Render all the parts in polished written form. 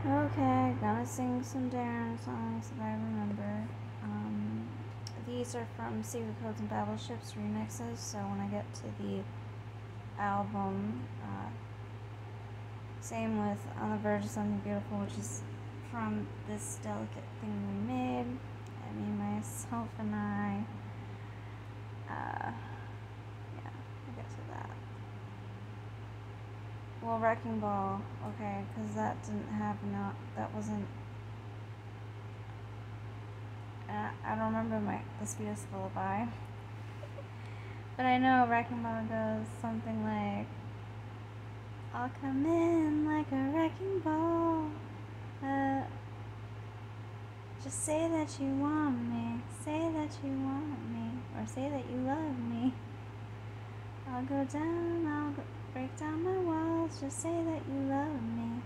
Okay, gonna sing some Darren songs that I remember. These are from Secret Codes and Battleships remixes, so when I get to the album, same with On the Verge of Something Beautiful, which is from this delicate thing we made. I mean, myself and I. Yeah, we'll get to that. Well, Wrecking Ball, okay, because that didn't have that wasn't. I don't remember the Sweetest Lullaby, but I know Wrecking Ball goes something like, "I'll come in like a wrecking ball. Just say that you want me, say that you want me, or say that you love me. I'll go down, break down my walls, just say that you love me."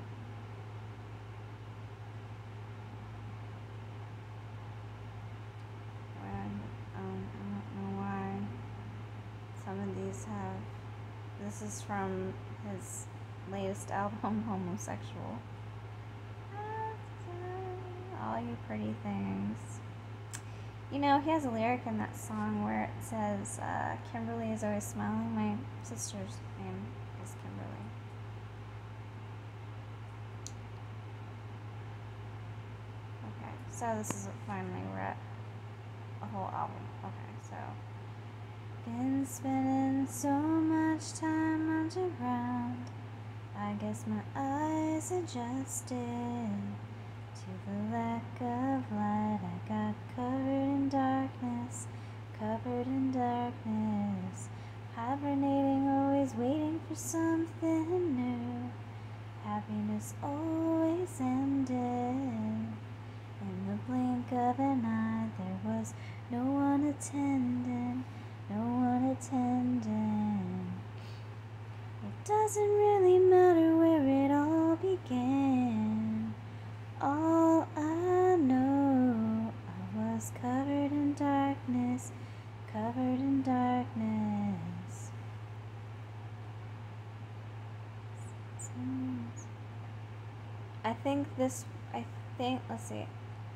I don't know why some of these have. This is from his latest album, Homosexual. All you pretty things. You know, he has a lyric in that song where it says, Kimberly is always smiling. My sister's name is Kimberly. Okay, so this is finally, we're at a whole album. Okay, so. Been spending so much time underground. I guess my eyes adjusted to the lack of light. I got covered in darkness, hibernating, always waiting for something new. Happiness always ended. In the blink of an eye, there was no one attending, It doesn't really matter where it all began. All I know, I was covered in darkness. Let's see.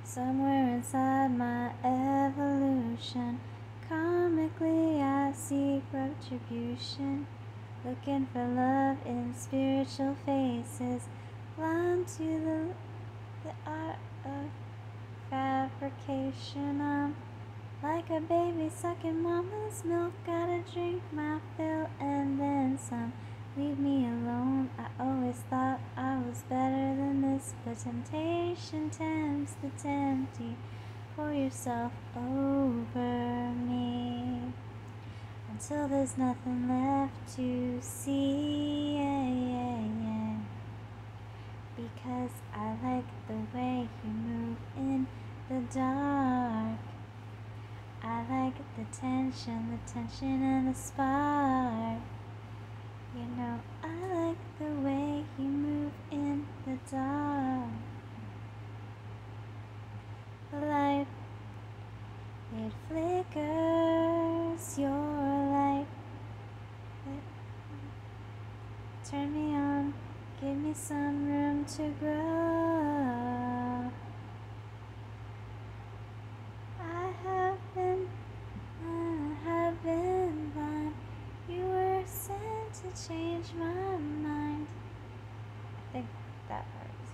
Somewhere inside my evolution, karmically I seek retribution. Looking for love in spiritual faces, blind to the art of fabrication. I'm like a baby sucking mama's milk, gotta drink my fill and then some. Leave me alone, I always thought I was better than this, but temptation tempts the tempting. Pour yourself over me until there's nothing left to see. Because I like the way you move in the dark. I like the tension and the spark. You know, I like the way you move in the dark. The light, it flickers, your light. Turn me on, give me some room to grow. I have been blind. You were sent to change my mind. I think that part is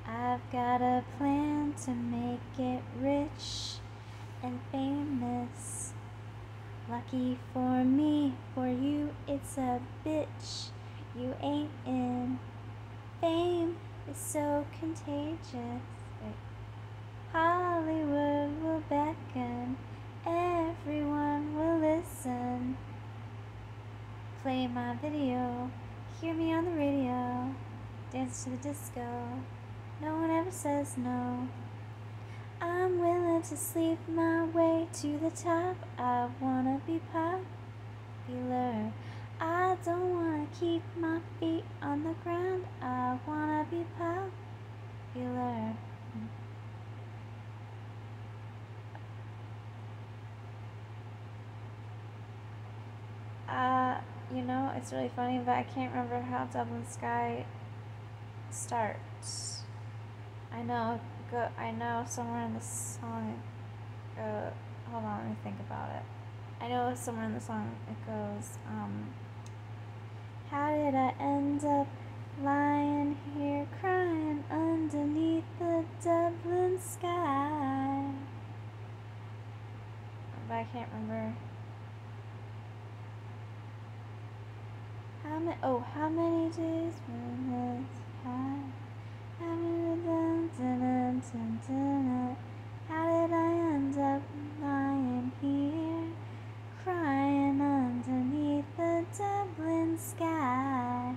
I've got a plan to make it rich and famous. Lucky for me, for you it's a bitch. You ain't in. Fame is so contagious. Hollywood will beckon, everyone will listen. Play my video, hear me on the radio, dance to the disco, no one ever says no. I'm willing to sleep my way to the top. I wanna be popular. I don't wanna keep my feet on the ground. I wanna be popular. you know, it's really funny, but I can't remember how Dublin Sky starts. I know somewhere in the song, hold on, let me think about it. I know somewhere in the song it goes, how did I end up lying here crying underneath the Dublin sky? But I can't remember. How many days, minutes, how did I end up lying here crying underneath the Dublin sky?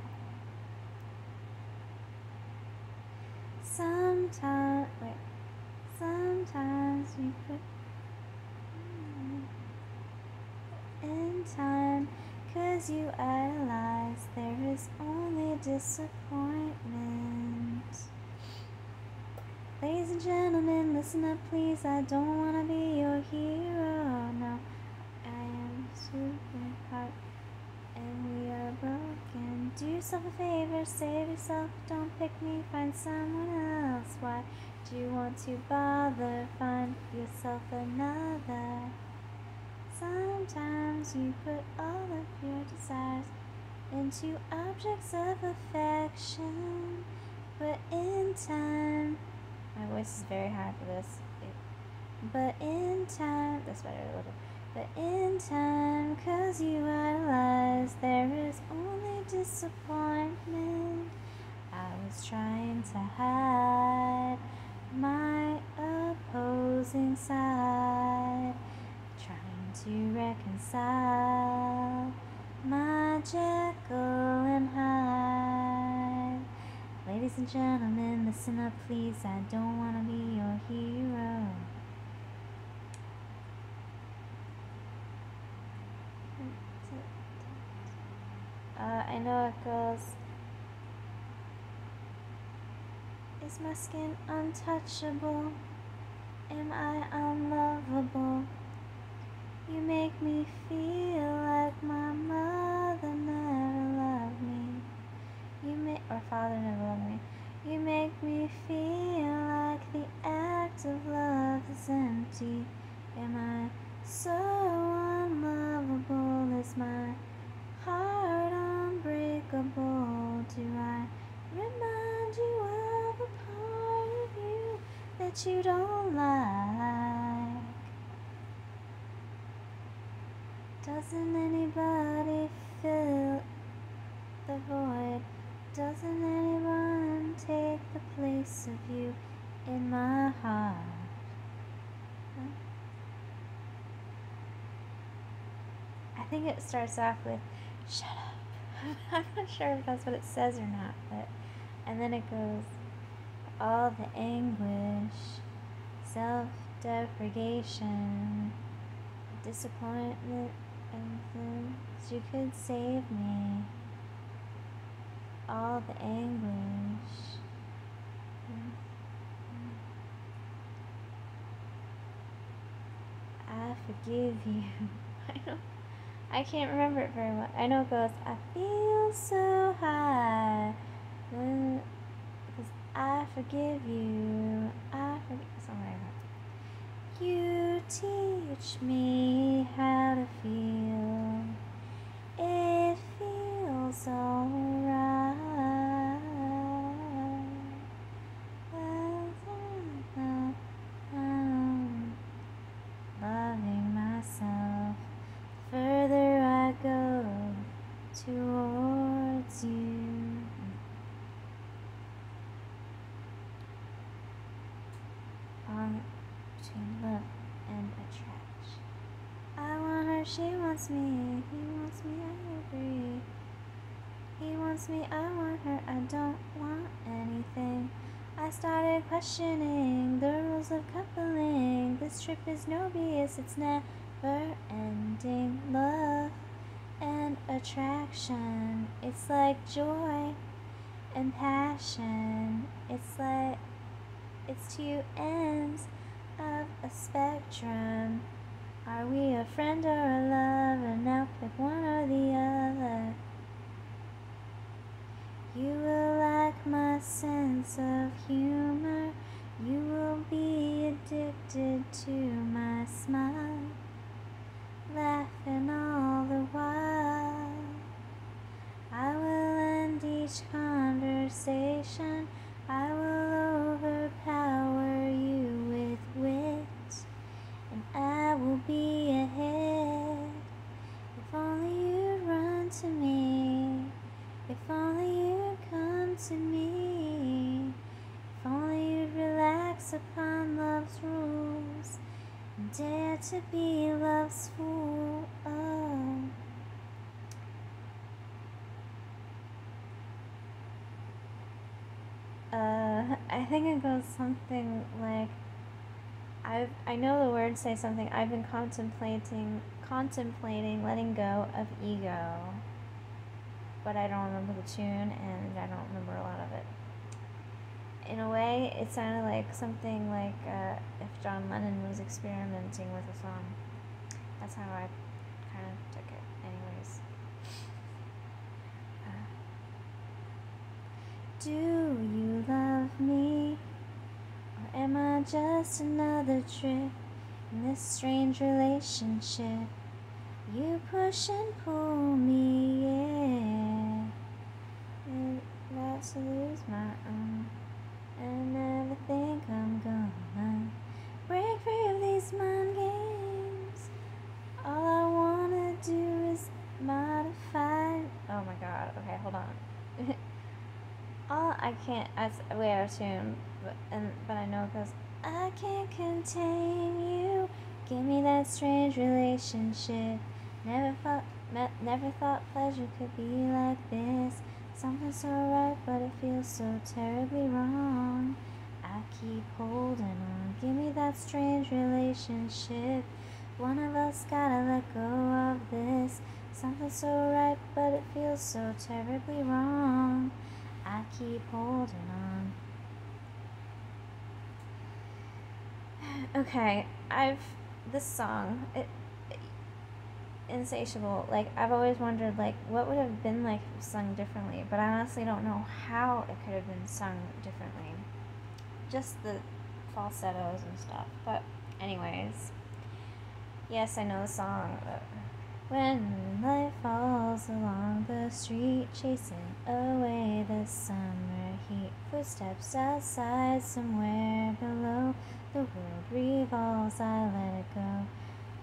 Sometimes you put in time, 'cause you idolize, there is only disappointment. Ladies and gentlemen, listen up please, I don't wanna be your hero, no, I am super hot and we are broken. Do yourself a favor, save yourself, don't pick me, find someone else. Why do you want to bother? Find yourself another. Sometimes you put all of your desires into objects of affection, but in time, my voice is very high for this, but in time, that's better a little. But in time, 'cause you idolize, there is only disappointment. I was trying to hide my opposing side, trying to reconcile my Jekyll and Hyde. Ladies and gentlemen, listen up please, I don't want to be your hero. I know it goes, is my skin untouchable? Am I unlovable? You make me feel like my mother never loved me. Or father never loved me. You make me feel like the act of love is empty. Am I so unlovable? Is my heart unbreakable? Do I remind you of a part of you that you don't like? Doesn't anybody fill the void? Doesn't anyone take the place of you in my heart? I think it starts off with, shut up. I'm not sure if that's what it says or not, but, and then it goes, all the anguish, self-deprecation, disappointment, and things you could save me. All the anguish. I forgive you. I can't remember it very well. I know it goes, I feel so high, because I forgive you. Something like that. You teach me how to feel. It feels alright. Loving myself, further I go towards you. Between love and attraction. I want her, she wants me, he wants me, I agree. He wants me, I want her, I don't want anything. I started questioning the rules of coupling. This trip is no BS, it's never ending. Love and attraction, it's like joy and passion. It's two ends of a spectrum. Are we a friend or a lover? Now pick one or the other. You will like my sense of humor. You will be addicted to my smile, laughing all the while. I will end each conversation. I will overpower you with wit, and I will be ahead. If only you'd run to me, if only you'd come to me, if only you'd relax upon love's rules and dare to be love's fool. Oh. I think it goes something like, I know the words say something. I've been contemplating letting go of ego, but I don't remember the tune and I don't remember a lot of it. In a way, it sounded like something like if John Lennon was experimenting with a song. That's how I kind of took it. Anyways. Do you love me? Or am I just another trick in this strange relationship? You push and pull me, yeah. About to lose my own. And never think I'm gonna break free of these mind games. All I wanna do is modify. Oh my god, okay, hold on. I can't, that's way out of tune, but I know it goes, I can't contain you, give me that strange relationship, never thought pleasure could be like this, something so right, but it feels so terribly wrong, I keep holding on, give me that strange relationship, one of us gotta let go of this, something so right, but it feels so terribly wrong, I keep holding on. Okay, this song, Insatiable, like, I've always wondered, like, what would have been like if it was sung differently, but I honestly don't know how it could have been sung differently. Just the falsettos and stuff, but anyways. Yes, I know the song. When life falls along the street, chasing away the summer heat, footsteps outside somewhere below, the world revolves, I let it go.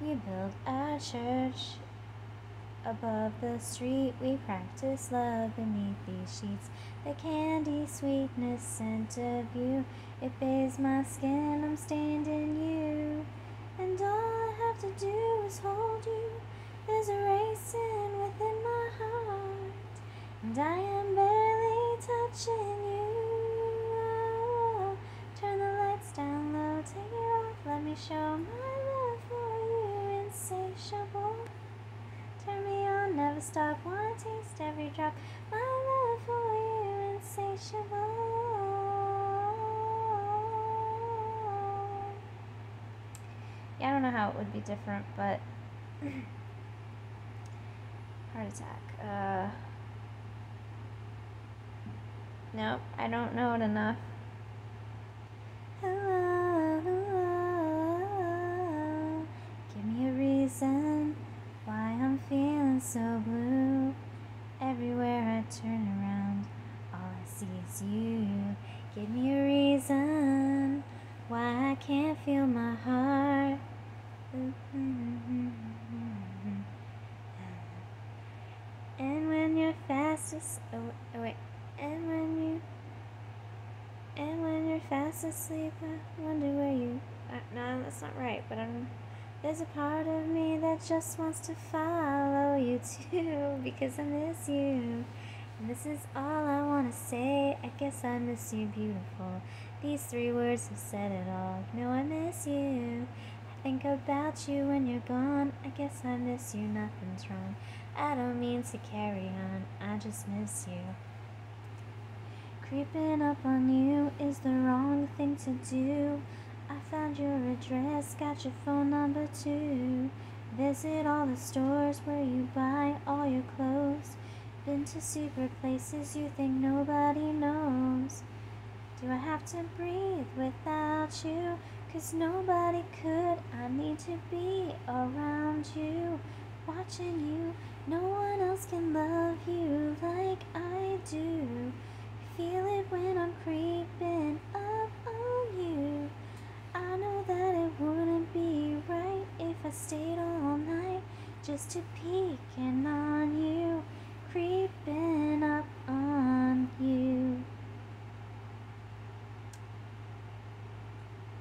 We build our church above the street, we practice love beneath these sheets. The candy sweetness scent of you, it bathes my skin, I'm stained in you. And all I have to do is hold you. There's a racing within my heart, and I am barely touching you. Oh, turn the lights down low, take it off, let me show my love for you, insatiable. Turn me on, never stop, wanna taste every drop, my love for you, insatiable. Yeah, I don't know how it would be different, but heart attack. Nope, I don't know it enough. Hello, hello. Give me a reason why I'm feeling so blue. Everywhere I turn around, all I see is you. Give me a reason why I can't feel my heart. And when you're fast asleep, I wonder where you. No, that's not right. But there's a part of me that just wants to follow you too, because I miss you. And this is all I wanna say. I guess I miss you, beautiful. These 3 words have said it all. You know I miss you. I think about you when you're gone. I guess I miss you. Nothing's wrong. I don't mean to carry on, I just miss you. Creeping up on you is the wrong thing to do. I Found your address, got your phone number too. Visit all the stores where you buy all your clothes. Been to secret places you think nobody knows. Do I have to breathe without you? 'Cause nobody could. I need to be around you, watching you. No one else can love you like I do. Feel it when I'm creeping up on you. I know that it wouldn't be right if I stayed all night just to peek in on you, creeping up on you.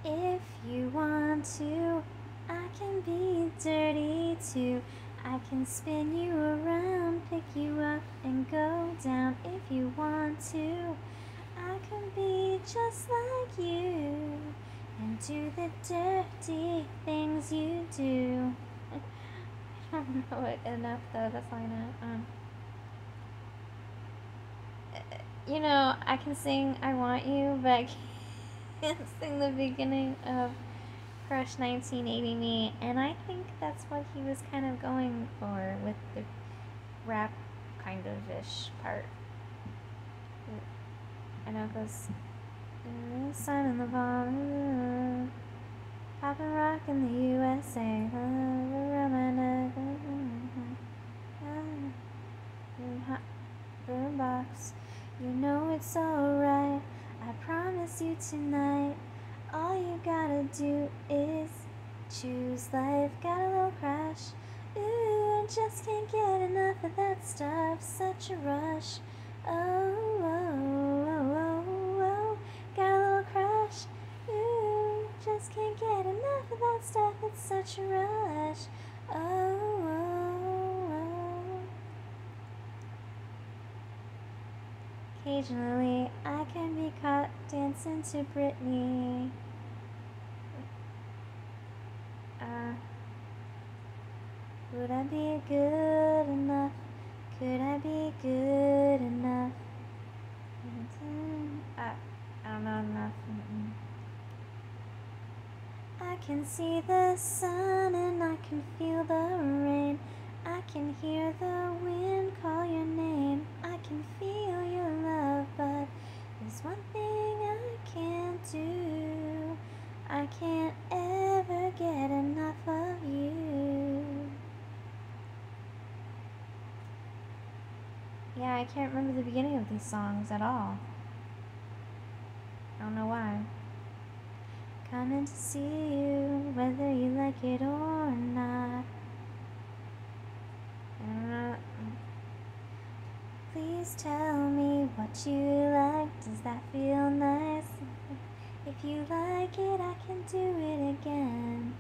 If you want to, I can be dirty too. I can spin you around, pick you up and go down. If you want to, I can be just like you and do the dirty things you do. I don't know it enough though, that's all I know. You know, I can sing I Want You, but I can't sing the beginning of Crush 1980 Me, and I think that's what he was kind of going for with the rap kind of ish part. I know it goes Sun in the Bomb, Poppin' Rock in the USA, Boombox. You know it's alright. I promise you tonight. All you gotta do is choose life. Got a little crush. Ooh, I just can't get enough of that stuff. Such a rush. Oh, oh, oh, oh, oh. Got a little crush. Ooh, just can't get enough of that stuff. It's such a rush. Oh, oh, oh. Occasionally, I can be caught dancing to Britney. Would I be good enough? Could I be good enough? I don't know enough. I can see the sun and I can feel the rain. I can hear the wind call your name. I can feel your love, but there's one thing I can't do. I can't ever get enough of you. Yeah, I can't remember the beginning of these songs at all. I don't know why. Coming to see you, whether you like it or not. Please tell me what you like. Does that feel nice? If you like it, I can do it again.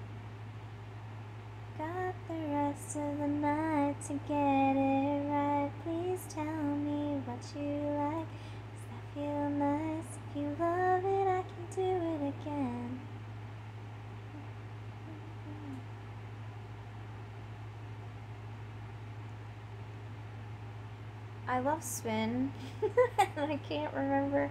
Got the rest of the night to get it right. Please tell me what you like. Does that feel nice? If you love it, I can do it again. I love Spin. I can't remember.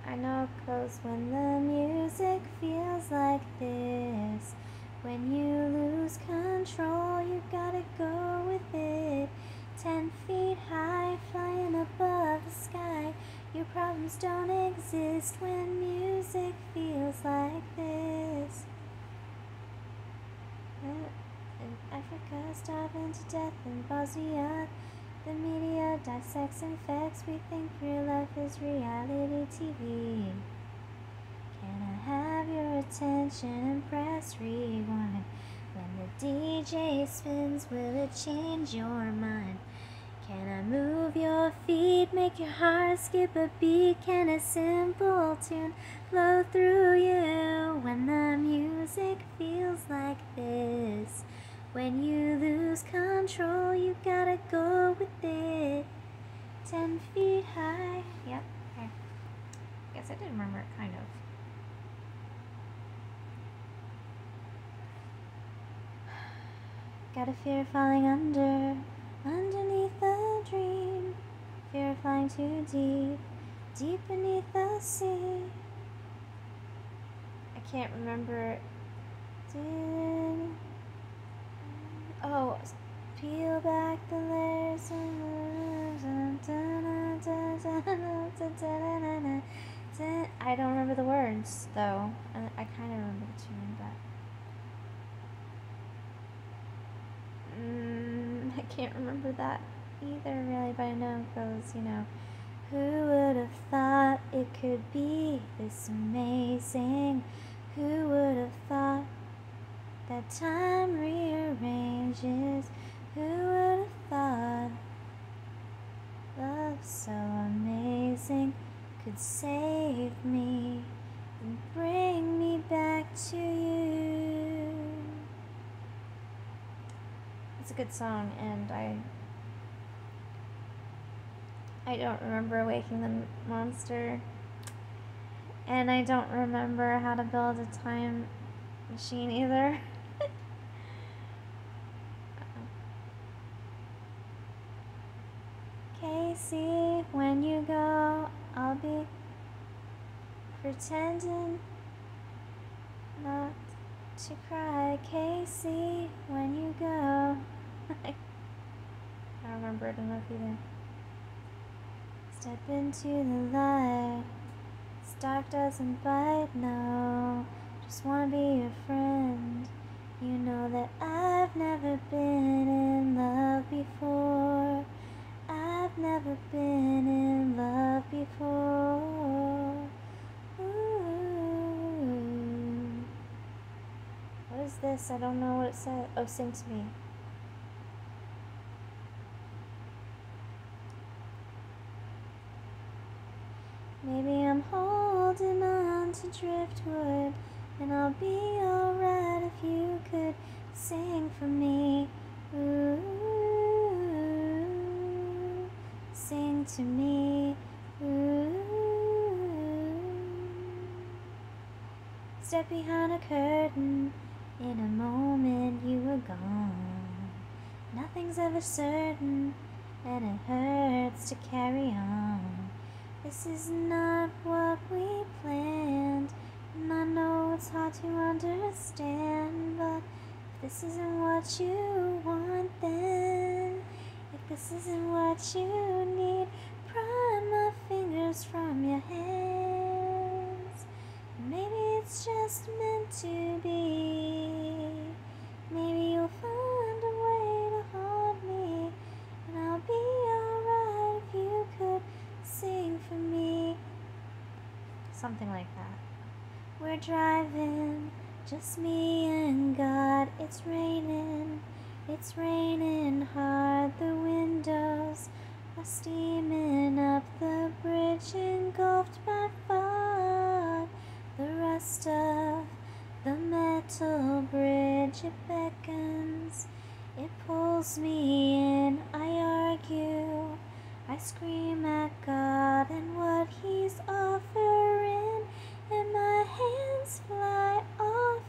I know it goes when the music feels like this. When you lose control, you gotta go with it. 10 feet high, flying above the sky. Your problems don't exist when music feels like this. In Africa, starving to death in Bosnia. The media dissects and facts. We think real life is reality TV. Can I have your attention and press rewind? When the DJ spins, will it change your mind? Can I move your feet, make your heart skip a beat? Can a simple tune flow through you when the music feels like this? When you lose control, you gotta go with it. 10 feet high. Yep, okay. Guess I did remember it, kind of. Got a fear of falling under. underneath the dream, fear of flying too deep, deep beneath the sea. I can't remember. Oh, peel back the layers. I don't remember the words though. I kind of remember the tune, but I can't remember that either really. But I know it goes, you know. Who would have thought it could be this amazing? Who would have thought that time rearranges? Who would have thought love so amazing could save me and bring me back to you? It's a good song, and I don't remember waking the monster, and I don't remember how to build a time machine either. Casey, when you go, I'll be pretending not to cry. Casey, when you go. I don't remember it enough either. Step into the light. This dark doesn't bite, no. Just wanna be your friend. You know that I've never been in love before. I've never been in love before. Ooh. What is this? I don't know what it says. Oh, sing to me. Maybe I'm holding on to driftwood, and I'll be alright if you could sing for me. Ooh, sing to me. Ooh. Step behind a curtain, in a moment you were gone. Nothing's ever certain, and it hurts to carry on. This is not what we planned, and I know it's hard to understand, but if this isn't what you want, then if this isn't what you need, pry my fingers from your hands. Maybe it's just meant to be. Maybe you'll find a way to haunt me, and I'll be alright if you could sing for me. Something like that. We're driving, just me and God. It's raining hard. The windows are steaming up, the bridge engulfed by fog. The rust of the metal bridge, it beckons, it pulls me in. I argue, I scream at God and what He's offering, and my hands fly off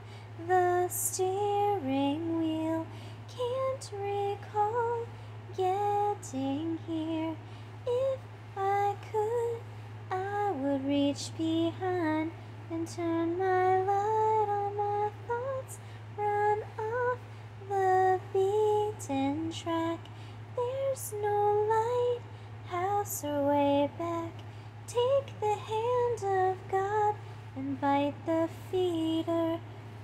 the steering wheel. Can't recall getting here. If I could, I would reach behind and turn my light on. My thoughts run off the beaten track. There's no light, house or way back. Take the hand of God and bite the feeder.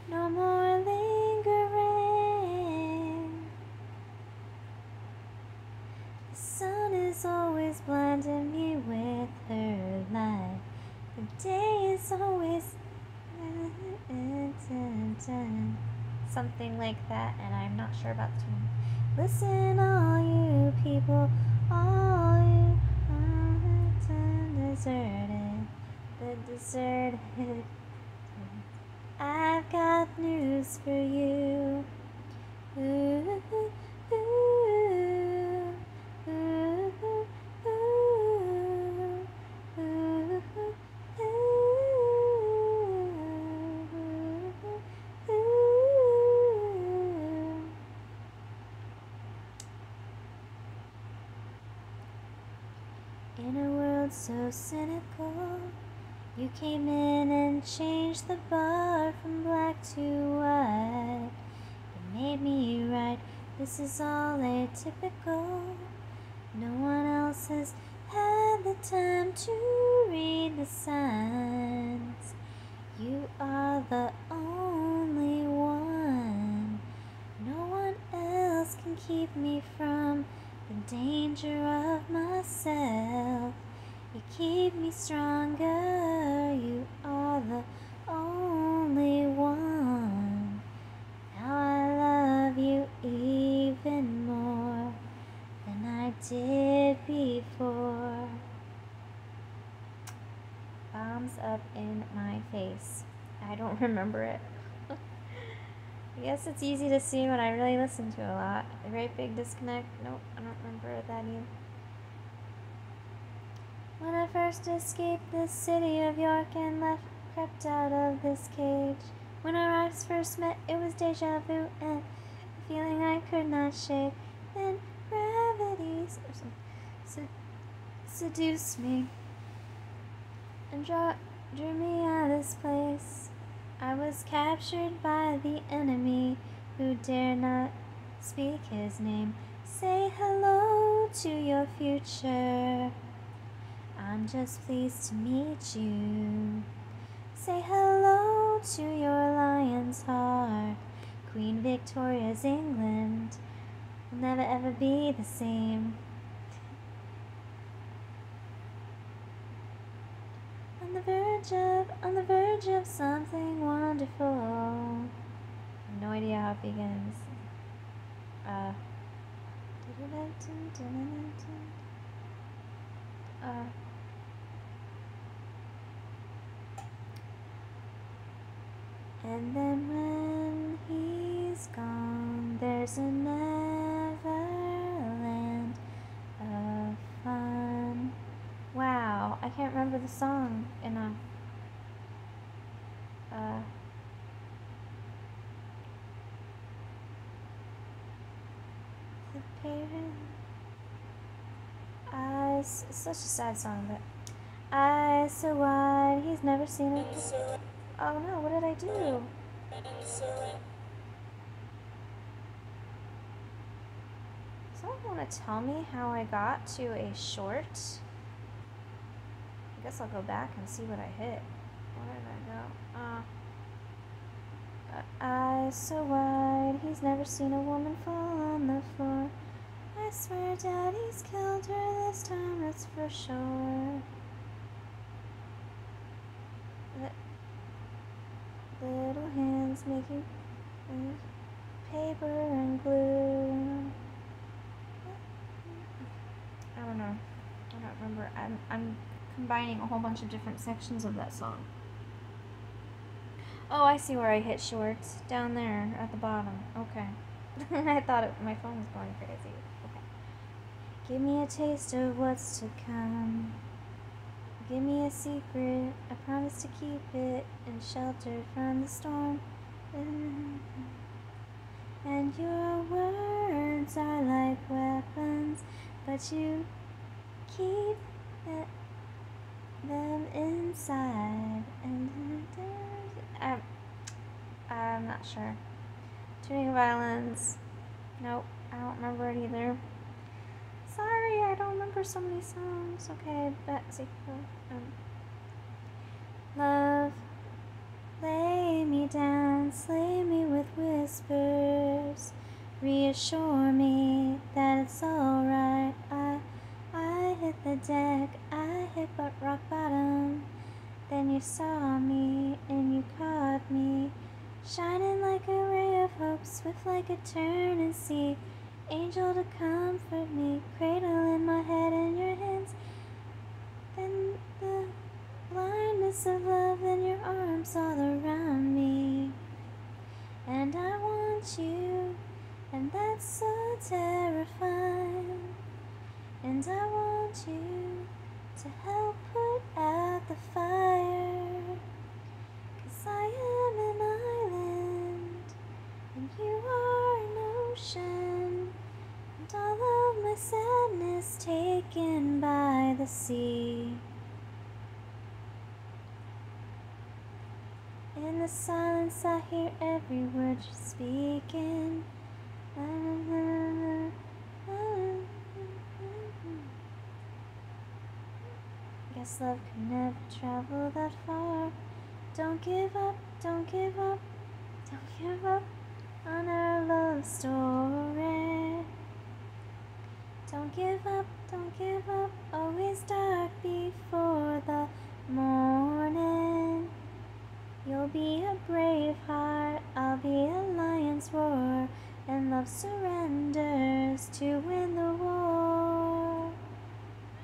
No more lingering. The sun is always blinding me with her light. The day is always something like that, and I'm not sure about the tune. Listen, all you people, all you deserted, the deserted. I've got news for you. Ooh, ooh, ooh, ooh, ooh, so cynical. You came in and changed the bar from black to white. You made me right, this is all atypical. No one else has had the time to read the signs. You are the only one. No one else can keep me from the danger of myself. You keep me stronger. You are the only one. Now I love you even more than I did before. Bombs up in my face. I don't remember it. I guess it's easy to see when I really listen to a lot. A great big disconnect. Nope, I don't remember that either. When I first escaped the city of York and crept out of this cage. When our eyes first met, it was deja vu and a feeling I could not shake. Then gravity seduced me and drew me out of this place. I was captured by the enemy who dare not speak his name. Say hello to your future. I'm just pleased to meet you. Say hello to your lion's heart. Queen Victoria's England will never ever be the same. On the verge of something wonderful. I have no idea how it begins. And then when he's gone, there's a neverland of fun. Wow, I can't remember the song enough. The parent. Eyes, such a sad song, but eyes so wide, he's never seen it. Oh no, what did I do? Someone want to tell me how I got to a short? I guess I'll go back and see what I hit. Where did I go? Eyes so wide, he's never seen a woman fall on the floor. I swear Daddy's killed her this time, that's for sure. Little hands making paper and glue. I don't know. I don't remember. I'm combining a whole bunch of different sections of that song. Oh, I see where I hit shorts. Down there at the bottom. Okay. I thought my phone was going crazy. Okay. Give me a taste of what's to come. Give me a secret. I promise to keep it and sheltered from the storm. And your words are like weapons, but you keep them inside. And I'm not sure. Tuning violins. Nope, I don't remember it either. Sorry, I don't remember so many songs. Okay, Betsy. Love, lay me down, slay me with whispers. Reassure me that it's alright. I hit the deck, I hit but rock bottom. Then you saw me and you caught me, shining like a ray of hope, swift like a turning sea. Angel to comfort me, cradle in my head in your hands. Then the blindness of love, then your arms all around me. And I want you, and that's so terrifying. And I want you to help put out the fire. 'Cause I am an island, and you are an ocean. And all of my sadness taken by the sea. the silence I hear every word you're speaking. Guess love could never travel that far. Don't give up, don't give up, don't give up on our love story. Don't give up, don't give up, always dark before the morning. You'll be a brave heart, I'll be a lion's roar, and love surrenders to win the war.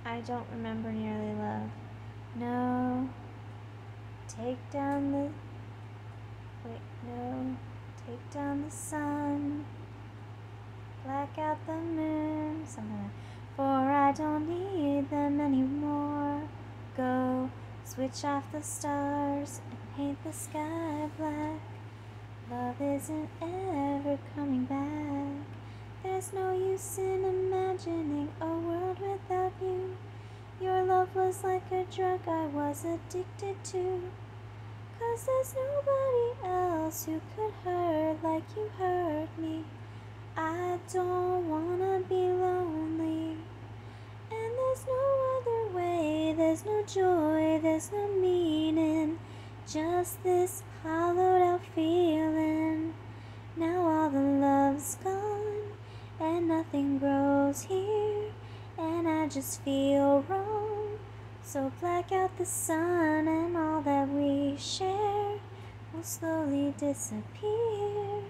I don't remember Nearly Love. No. Take down the... Wait, no. Take down the sun. Black out the moon. Something like that. For I don't need them anymore. Go. Switch off the stars and paint the sky black. Love isn't ever coming back. There's no use in imagining a world without you. Your love was like a drug I was addicted to. 'Cause there's nobody else who could hurt like you hurt me. I don't wanna be lonely. And there's no other way, there's no joy, there's no meaning. Just this hollowed out feeling. Now all the love's gone, and nothing grows here, and I just feel wrong. So black out the sun, and all that we share will slowly disappear.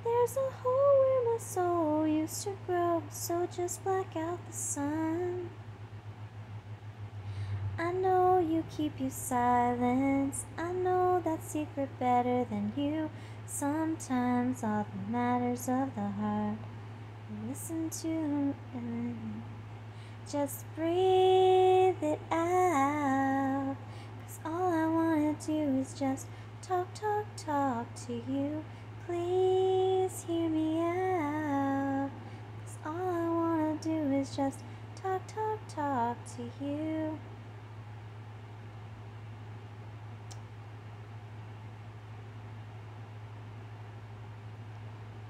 There's a hole where my soul used to grow, so just black out the sun. I know you keep your silence, I know that secret better than you. Sometimes all the matters of the heart listen to and just breathe it out. 'Cause all I wanna do is just talk, talk, talk to you. Please hear me out. 'Cause all I wanna do is just talk, talk, talk to you.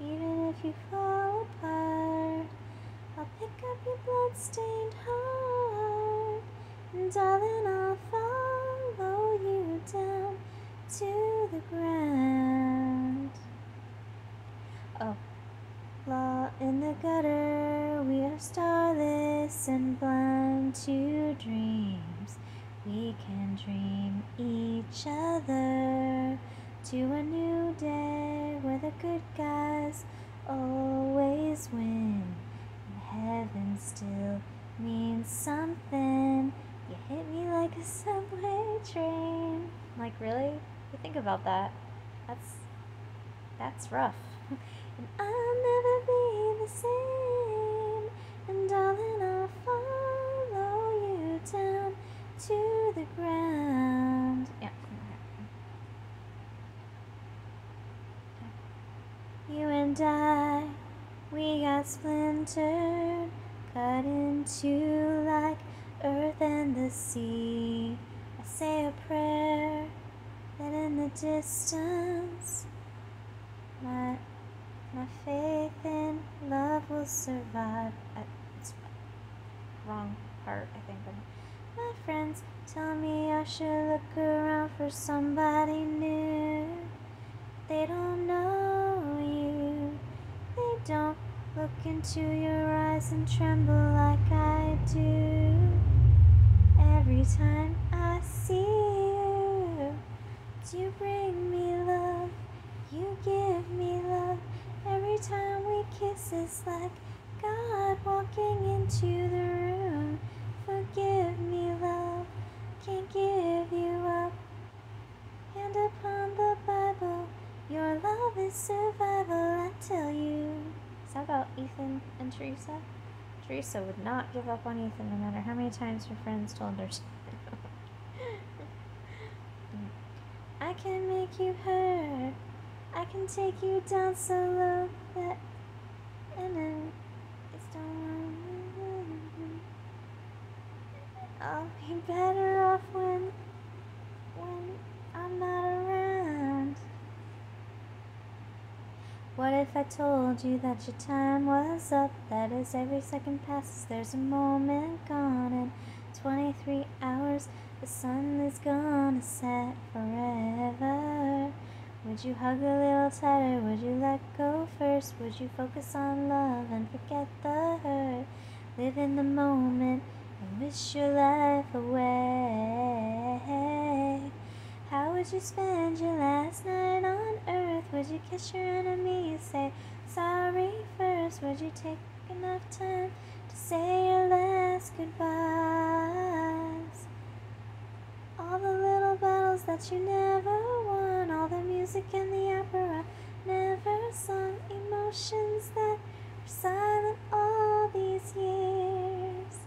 Even if you fall apart, I'll pick up your bloodstained heart, and darling, I'll follow you down to the ground. Oh, law in the gutter, we are starless and blind to dreams. We can dream each other to a new day where the good guys always win, and heaven still means something. You hit me like a subway train. Like, really? You think about that. That's rough. And I'll never be the same, and darling, I'll follow you down to the ground. Yeah. You and I, we got splintered, cut into like earth and the sea. I say a prayer that in the distance, my faith in love will survive. It's wrong part, I think. My friends tell me I should look around for somebody new. They don't know you. They don't look into your eyes and tremble like I do. Every time I see you, you bring me love. You give me love. Every time we kiss, it's like God walking into the room. Forgive me, love. Can't give you up. Hand upon the Bible. Your love is survival, I tell you. Is that about Ethan and Teresa? Teresa would not give up on Ethan no matter how many times her friends told her to. I can make you hurt. I can take you down so low that and then it's done. I'll be better off when I'm not around. What if I told you that your time was up? That is, every second passes, there's a moment gone. In 23 hours, the sun is gonna set forever. Would you hug a little tighter? Would you let go first? Would you focus on love and forget the hurt? Live in the moment and wish your life away. How would you spend your last night on earth? Would you kiss your enemies, say sorry first? Would you take enough time to say your last goodbyes? All the little battles that you never won, all the music and the opera never sung, emotions that were silent all these years.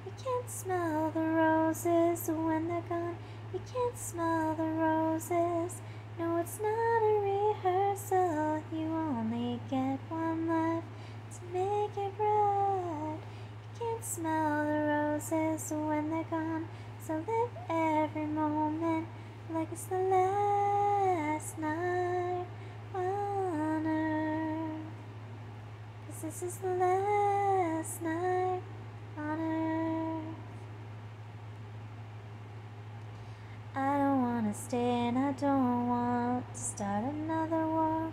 You can't smell the roses when they're gone. You can't smell the roses. No, it's not a rehearsal. You only get one life to make it right. You can't smell the roses when they're gone. So live every moment like it's the last night on earth. 'Cause this is the last night on earth. I don't wanna stay and I don't want to start another war.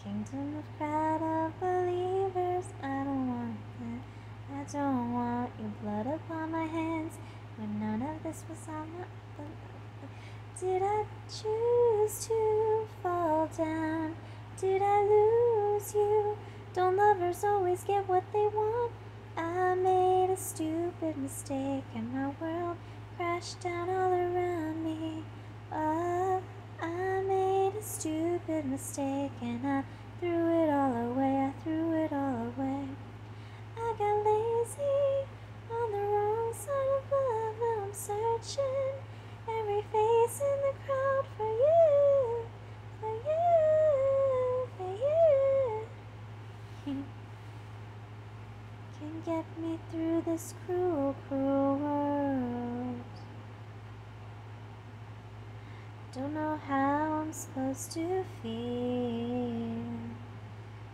Kingdom of crowd of believers. I don't want that. I don't want your blood upon my hands when none of this was on my. Did I choose to fall down? Did I lose you? Don't lovers always get what they want? I made a stupid mistake and my world crashed down all around me. Oh, I made a stupid mistake and I threw it all away. I threw it all away. I got lazy on the wrong side of love. Now I'm searching every face in the crowd for you, for you, for you. Can get me through this cruel, cruel world. Don't know how I'm supposed to feel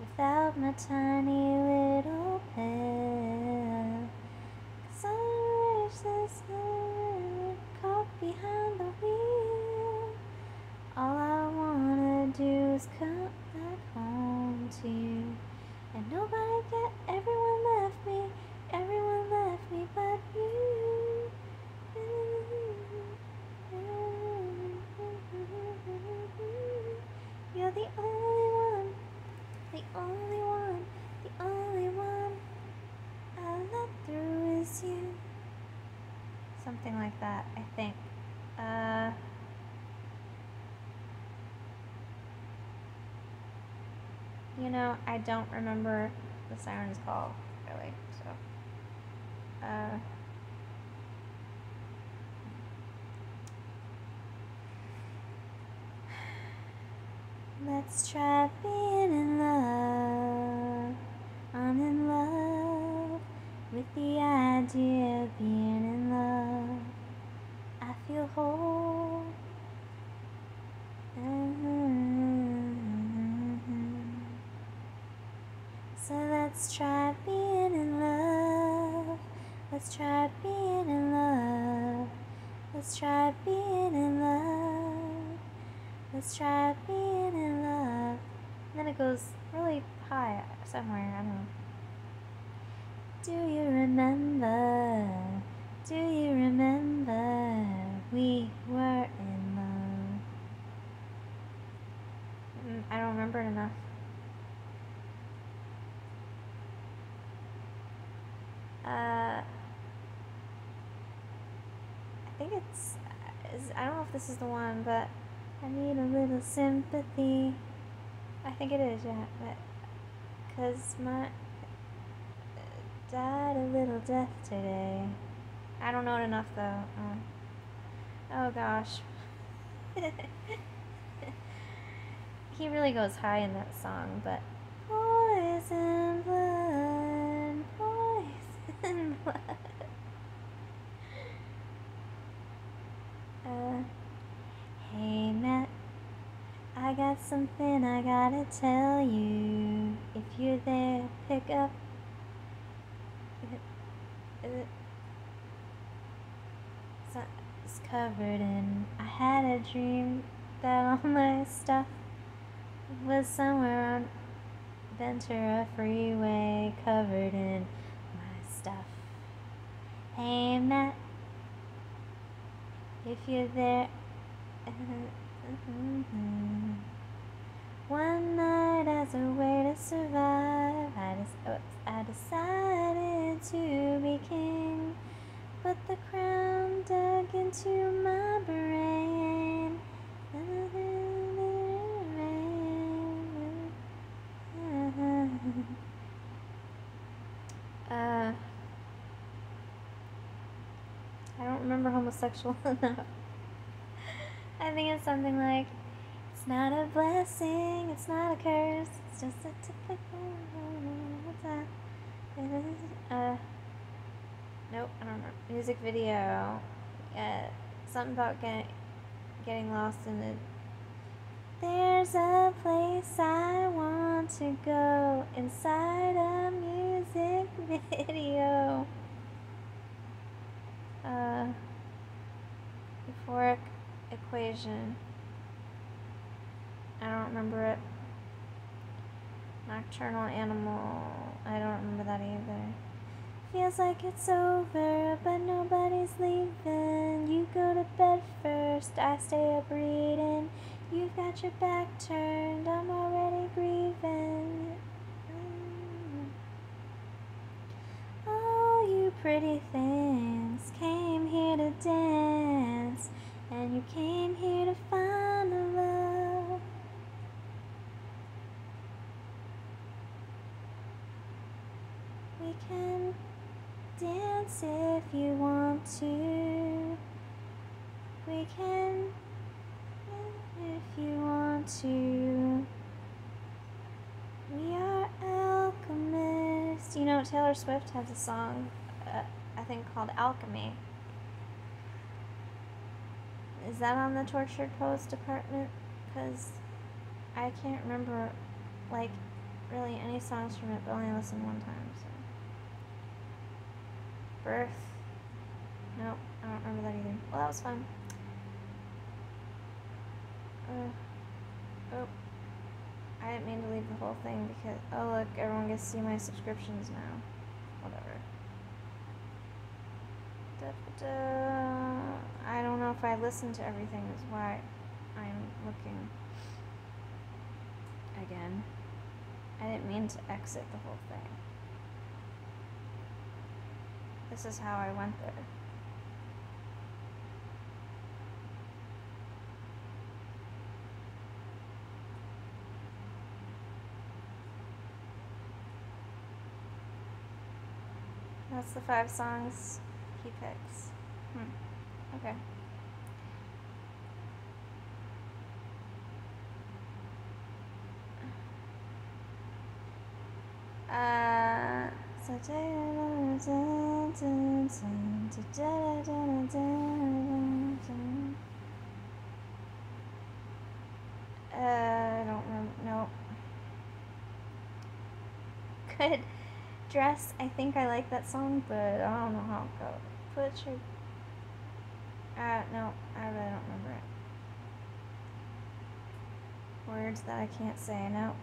without my tiny little pill. 'Cause I wish this moment caught behind the wheel. All I wanna do is come back home to you. And nobody get, everyone left me but you. You're the only one, the only one, the only one I let through is you. Something like that, I think. You know, I don't remember the siren's call, really, so. Let's try being in love. I'm in love with the idea of being in love. I feel whole. So let's try being in love. Let's try being in love. Let's try being in love. Let's try being in love. And then it goes really high somewhere, I don't know. Do you remember? Do you remember? We were in love. I don't remember it enough. I think it's, I don't know if this is the one, but I need a little sympathy. I think it is, yeah, but 'cause my died a little death today. I don't know it enough though. Oh gosh. He really goes high in that song, but poison blood, poison blood. Hey Matt, I got something I gotta tell you. If you're there, pick up. It's covered in. I had a dream that all my stuff was somewhere on Ventura Freeway, covered in my stuff. Hey Matt, if you're there. One night as a way to survive, I decided to be king, but the crown dug into my brain. I don't remember homosexual enough. I think it's something like, it's not a blessing, it's not a curse, it's just a typical, what's that? Nope, I don't remember. Music video, something about getting lost in it. There's a place I want to go inside a music video. Euphoric equation. I don't remember it. Nocturnal animal. I don't remember that either. Feels like it's over, but nobody's leaving. You go to bed first, I stay up reading. You've got your back turned, I'm already grieving. Oh, you pretty things came here to dance, and you came here to find a love. We can dance if you want to. We can if you want to. We are alchemists. You know, Taylor Swift has a song, I think, called Alchemy. Is that on the Tortured Poets department? Because I can't remember, like, really any songs from it, but only listened one time, so. Birth. Nope, I don't remember that either. Well, that was fun. Oh. I didn't mean to leave the whole thing because, oh look, everyone gets to see my subscriptions now. Whatever. I don't know if I listened to everything, is why I'm looking again. I didn't mean to exit the whole thing. This is how I went there. That's the 5 songs he picks. Okay. I don't remember. Nope. Good dress. I think I like that song, but I don't know how it goes. Put your. No, I really don't remember it. Words that I can't say. No.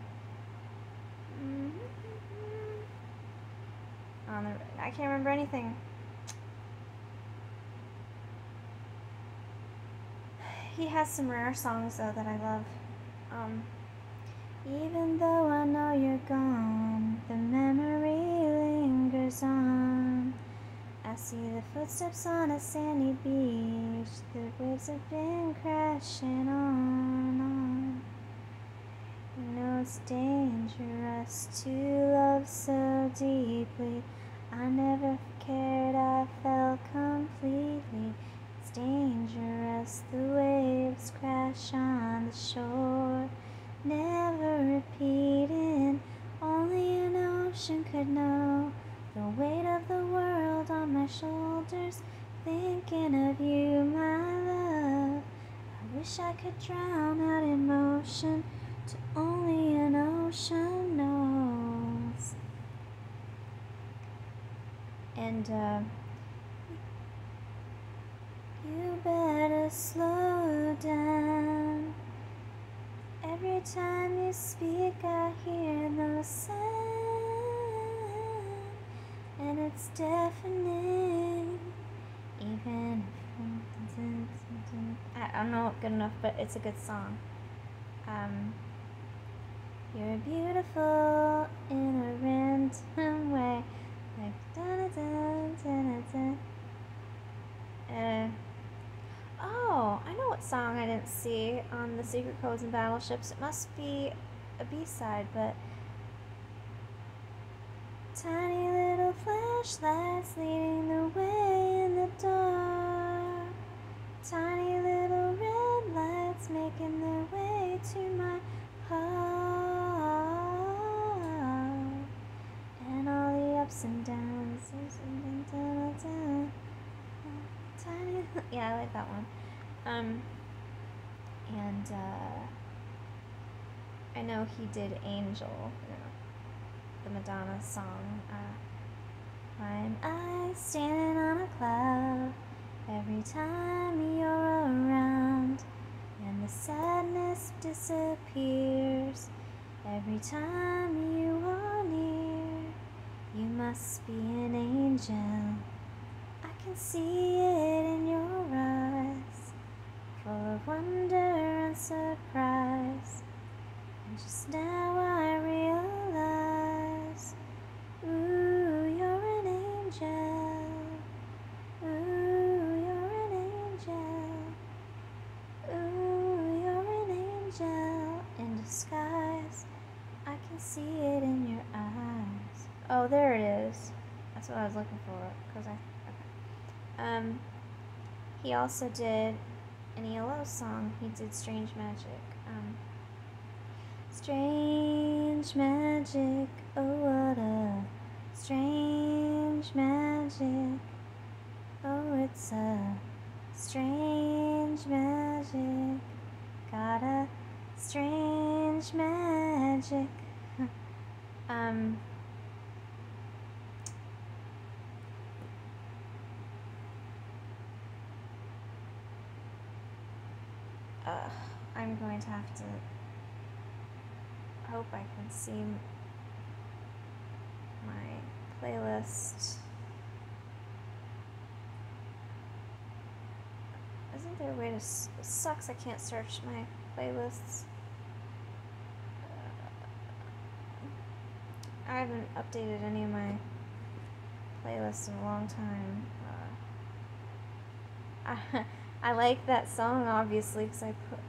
I can't remember anything. He has some rare songs though that I love. Even though I know you're gone, the memory lingers on. I see the footsteps on a sandy beach, the waves have been crashing on. You know it's dangerous to love so deeply. I never cared, I felt completely. It's dangerous, the waves crash on the shore, never repeating. Only an ocean could know the weight of the world on my shoulders, thinking of you, my love. I I wish I could drown out emotion to only an ocean knows. And you better slow down. Every time you speak, I hear no sound, and it's deafening. Even if I don't know good enough, but it's a good song. You're beautiful in a random way, like da-da-da-da-da-da. Oh, I know what song I didn't see on the Secret Codes and Battleships. It must be a B-side, but tiny little flashlights leading the way in the dark. Tiny little red lights making their way to my heart. And all the ups and downs. Tiny, yeah, I like that one. And I know he did Angel, the Madonna song. I'm standing on a cloud every time you're around, and the sadness disappears every time you are near. You must be an angel. I can see it in your eyes, full of wonder and surprise. And just now I realize, ooh, you're an angel. Ooh, you're an angel. Ooh, you're an angel in disguise. I can see it in your eyes. Oh, there it is. That's what I was looking for. Okay. He also did an ELO song. He did Strange Magic. Strange magic, oh what a strange magic. Oh, it's a strange magic. Got a strange magic. I'm going to have to hope I can see my playlist. Isn't there a way to... It sucks I can't search my playlists. I haven't updated any of my playlists in a long time. I like that song, obviously,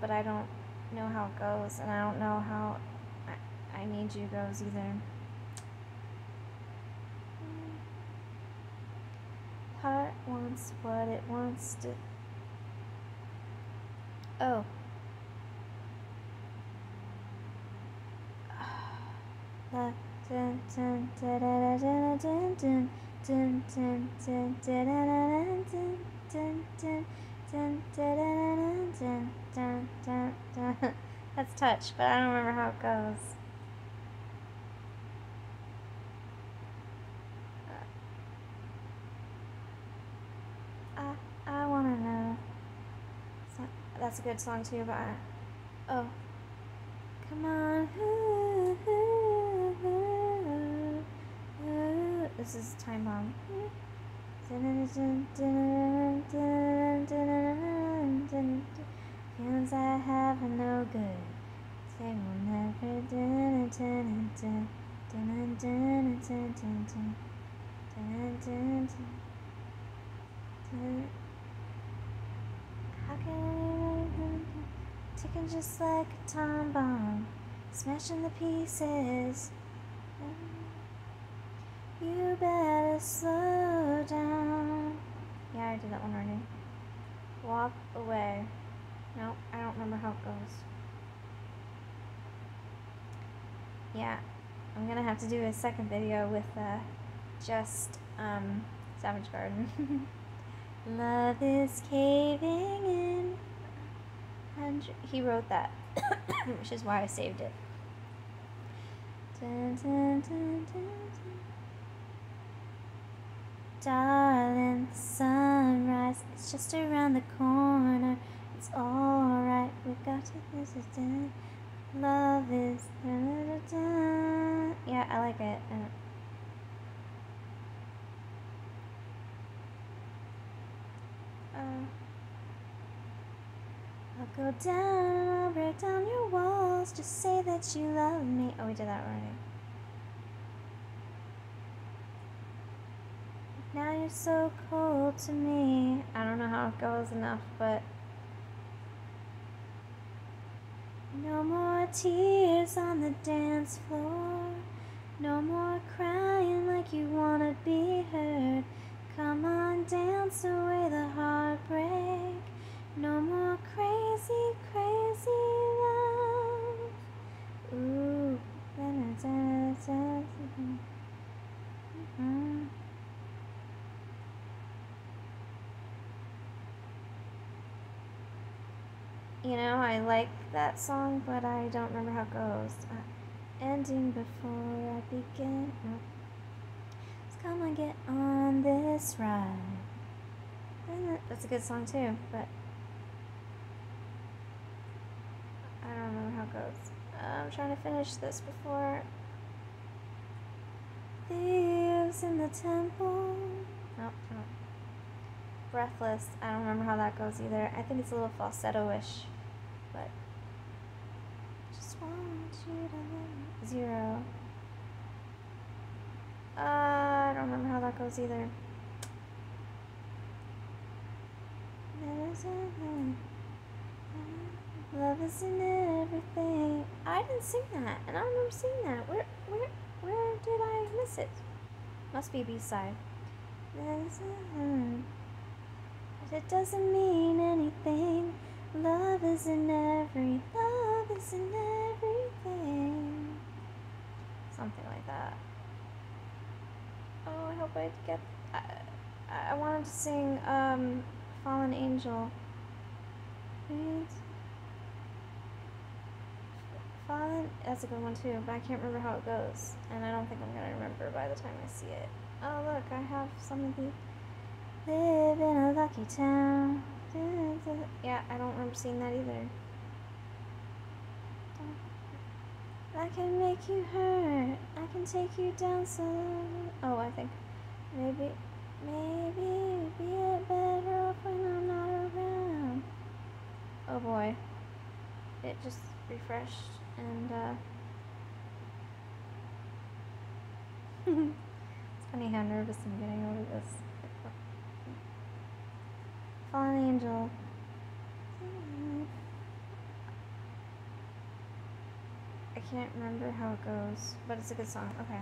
but I don't know how it goes, and I don't know how I Need You goes either. Heart wants what it wants to... Oh. La dun dun da da da dun dun dun dun dun da da da dun dun dun dun da da dun dun dun dun. That's Touch, but I don't remember how it goes. I wanna know. That's a good song too, but oh, come on. Ooh, ooh, ooh, ooh. This is Time Bomb. Feelings I have are no good. They will never. How can I ticking just like a time bomb, smashing the pieces? You better slow down. Yeah, I did that one already. Walk away. Nope, I don't remember how it goes. Yeah, I'm gonna have to do a second video with just Savage Garden. Love is caving in. He wrote that, which is why I saved it. Dun, dun, dun, dun, dun. Darling, the sunrise, it's just around the corner. It's alright, we've got to this is love is yeah, I like it. I'll go down, I'll break down your walls. Just say that you love me. Oh, we did that already. Now you're so cold to me. I don't know how it goes enough, but no more tears on the dance floor. No more crying like you wanna be heard. Come on, dance away the heartbreak. No more crazy, crazy love. Ooh, You know, I like that song, but I don't remember how it goes. Ending before I begin. Nope. Let's come and get on this ride. That's a good song too, but I don't remember how it goes. I'm trying to finish this before. Thieves in the temple. Nope, nope. Breathless. I don't remember how that goes either. I think it's a little falsetto-ish, but just want you to live. Zero. I don't remember how that goes either. Love is in everything. I didn't sing that, and I don't remember singing that. Where did I miss it? Must be B-side. But it doesn't mean anything. Love is in everything. Something like that. Oh, I hope I get. I wanted to sing Fallen Angel. Fallen, that's a good one too, but I can't remember how it goes, and I don't think I'm gonna remember by the time I see it. Oh look, I have some of the live in a lucky town. Yeah, I don't remember seeing that either. I can make you hurt. I can take you down so. Oh, I think maybe we'd be better off when I'm not around. Oh boy, it just refreshed and it's funny how nervous I'm getting over this. Fallen Angel. I can't remember how it goes, but it's a good song. Okay.